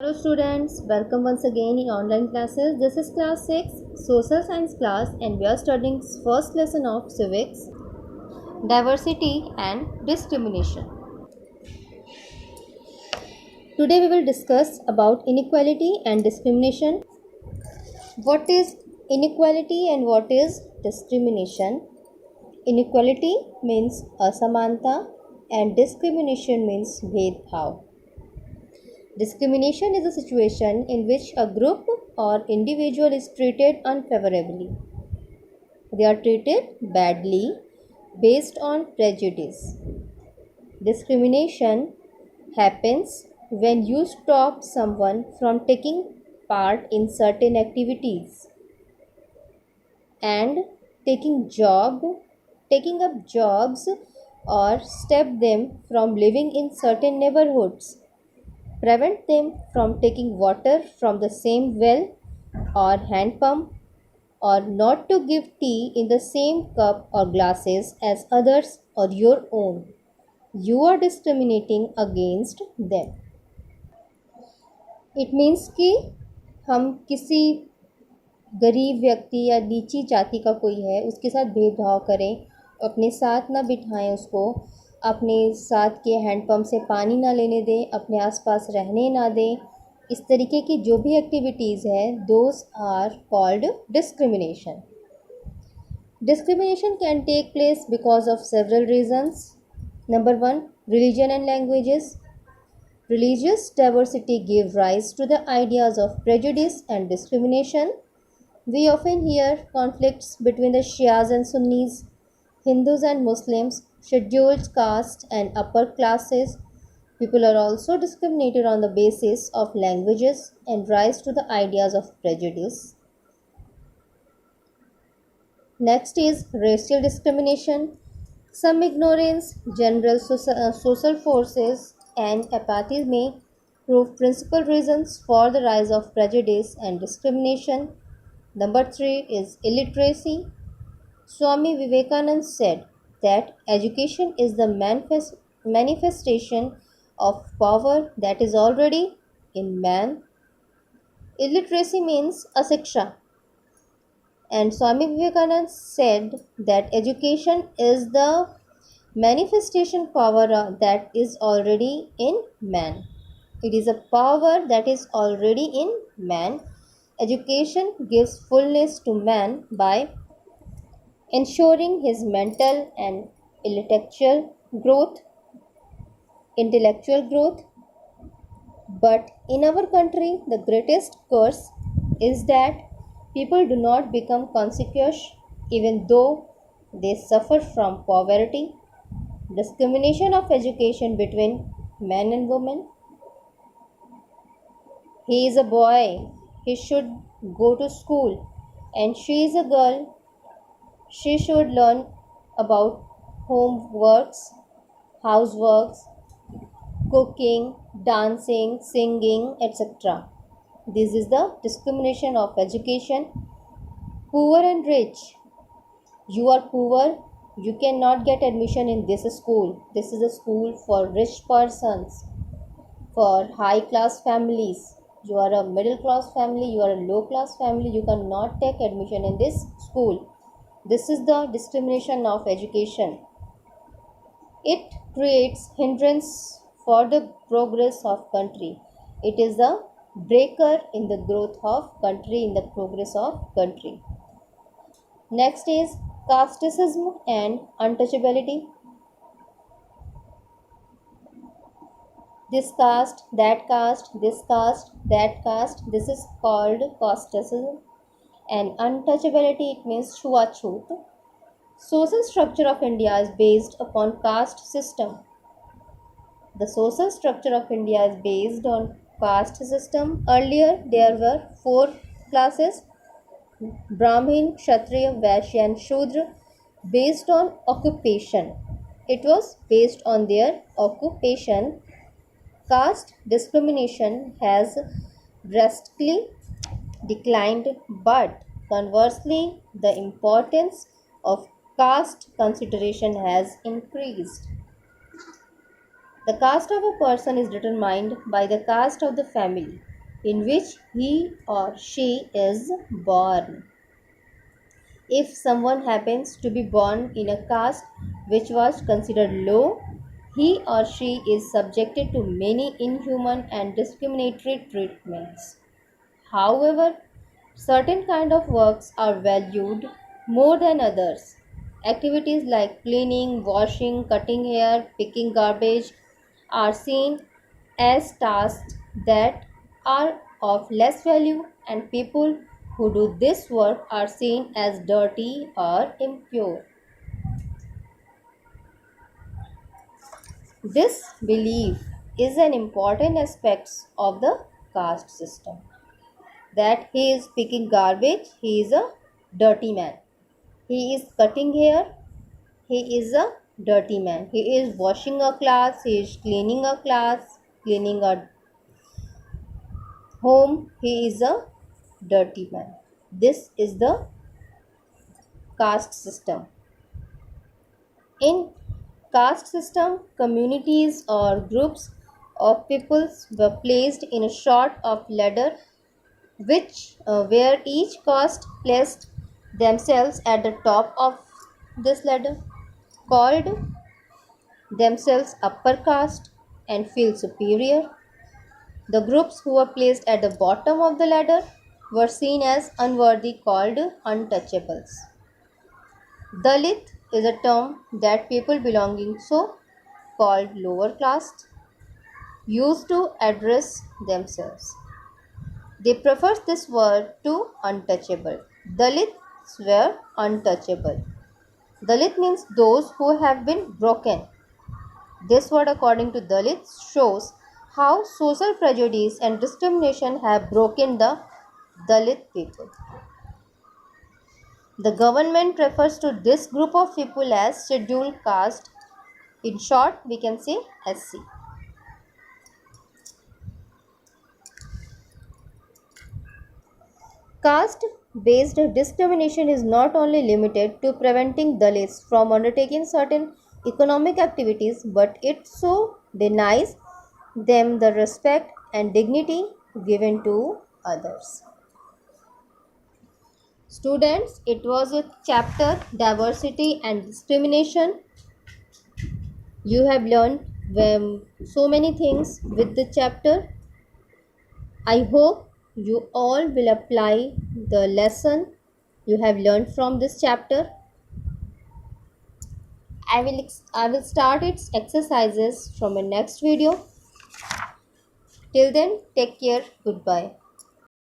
Hello students, welcome once again in online classes. This is class 6 social science class and we are studying first lesson of civics, diversity and discrimination. Today we will discuss about inequality and discrimination. What is inequality and what is discrimination? Inequality means asamanta and discrimination means bhedbhav. Discrimination is a situation in which a group or individual is treated unfavorably. They are treated badly based on prejudice. Discrimination happens when you stop someone from taking part in certain activities and taking up jobs or stop them from living in certain neighborhoods, prevent them from taking water from the same well or hand pump, or not to give tea in the same cup or glasses as others or your own. You are discriminating against them. It means कि हम किसी गरीब व्यक्ति या नीची जाति का कोई है उसके साथ भेदभाव करें, अपने साथ ना बिठाएं उसको, अपने साथ के हैंडपम्प से पानी ना लेने दें, अपने आसपास रहने ना दें. इस तरीके की जो भी एक्टिविटीज़ है those are called discrimination. Discrimination can take place because of several reasons. Number 1, religion and languages. Religious diversity gives rise to the ideas of prejudice and discrimination. We often hear conflicts between the Shias and Sunnis, Hindus and Muslims, scheduled caste and upper classes. People are also discriminated on the basis of languages and rise to the ideas of prejudice. Next is racial discrimination. Some ignorance, general social forces and apathy may prove principal reasons for the rise of prejudice and discrimination. Number 3 is illiteracy. Swami Vivekananda said that education is the manifestation of power that is already in man. Illiteracy means asiksha. And Swami Vivekananda said that education is the manifestation power that is already in man. It is a power that is already in man. Education gives fullness to man by ensuring his mental and intellectual growth. But in our country, the greatest curse is that people do not become conscious even though they suffer from poverty. Discrimination of education between men and women. He is a boy, he should go to school, and she is a girl, she should learn about homeworks, houseworks, cooking, dancing, singing, etc. This is the discrimination of education. Poor and rich. You are poor, you cannot get admission in this school. This is a school for rich persons, for high class families. You are a middle class family, you are a low class family, you cannot take admission in this school. This is the discrimination of education. It creates hindrance for the progress of country. It is a breaker in the growth of country, in the progress of country. Next is casteism and untouchability. This caste, that caste, this caste, that caste, this is called casteism. And untouchability, it means छुआछूत. Social structure of India is based upon caste system. The social structure of India is based on caste system. Earlier there were 4 classes: Brahmin, Kshatriya, Vaishya and Shudra, based on occupation. It was based on their occupation. Caste discrimination has drastically declined, but conversely, the importance of caste consideration has increased. The caste of a person is determined by the caste of the family. in which he or she is born. If someone happens to be born in a caste which was considered low, he or she is subjected to many inhuman and discriminatory treatments. However, certain kind of works are valued more than others. Activities like cleaning, washing, cutting hair, picking garbage are seen as tasks that are of less value, and people who do this work are seen as dirty or impure. This belief is an important aspect of the caste system. That he is picking garbage, he is a dirty man. He is cutting hair, he is a dirty man. He is washing a class, he is cleaning a class, cleaning a home, he is a dirty man. This is the caste system. In caste system, communities or groups of peoples were placed in a sort of ladder which where each caste placed themselves at the top of this ladder, called themselves upper caste and feel superior. The groups who were placed at the bottom of the ladder were seen as unworthy, called untouchables. Dalit is a term that people belonging so called lower caste use to address themselves. They prefer this word to untouchable. Dalits were untouchable. Dalit means those who have been broken. This word, according to Dalits, shows how social prejudice and discrimination have broken the Dalit people. The government refers to this group of people as scheduled caste. In short, we can say SC. Caste based discrimination is not only limited to preventing Dalits from undertaking certain economic activities, but it so denies them the respect and dignity given to others. Students, it was a chapter Diversity and Discrimination. You have learned so many things with the chapter. I hope you all will apply the lesson you have learned from this chapter. I will start its exercises from a next video. Till then, take care. Goodbye.